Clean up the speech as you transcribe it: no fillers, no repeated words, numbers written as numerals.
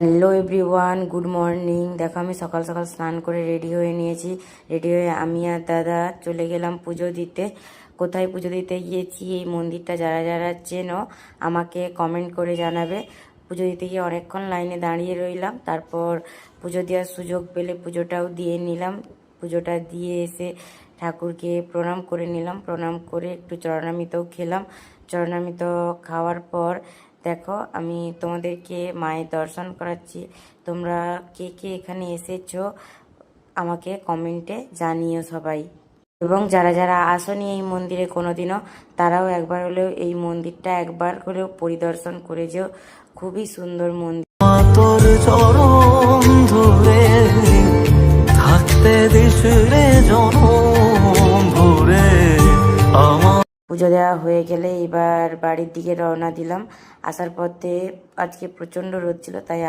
Hello everyone, good morning. দেখো আমি সকাল সকাল স্নান করে রেডি হয়ে নিয়েছি। রেডি হয়ে আমি আর দাদা চলে গেলাম পুজো দিতে। কোথায় পুজো দিতে গিয়েছি, এই মন্দিরটা যারা যারা চেনো আমাকে কমেন্ট করে জানাবে। পুজো দিতে গিয়ে অনেকক্ষণ লাইনে দাঁড়িয়ে রইলাম, তারপর পুজো দেওয়ার সুযোগ পেলে পুজোটাও দিয়ে নিলাম। পুজোটা দিয়ে এসে ঠাকুরকে প্রণাম করে নিলাম, প্রণাম করে একটু চরণামৃতও খেলাম। চরণামৃত খাওয়ার পর দেখো আমি তোমাদেরকে মায়ের দর্শন করাচ্ছি। তোমরা কে কে এখানে এসেছো আমাকে কমেন্টে জানিও সবাই। এবং যারা যারা আসনি এই মন্দিরে কোনোদিনও, তারাও একবার হলেও এই মন্দিরটা একবার হলেও পরিদর্শন করে যেও। খুবই সুন্দর মন্দির। তোর চরণ ধরে থাকতে দিশরে জনম ভরে আমার। পুজো দেওয়া হয়ে গেলে এবার বাড়ির দিকে রওনা দিলাম। আসার পথে আজকে প্রচণ্ড রোদ ছিল, তাই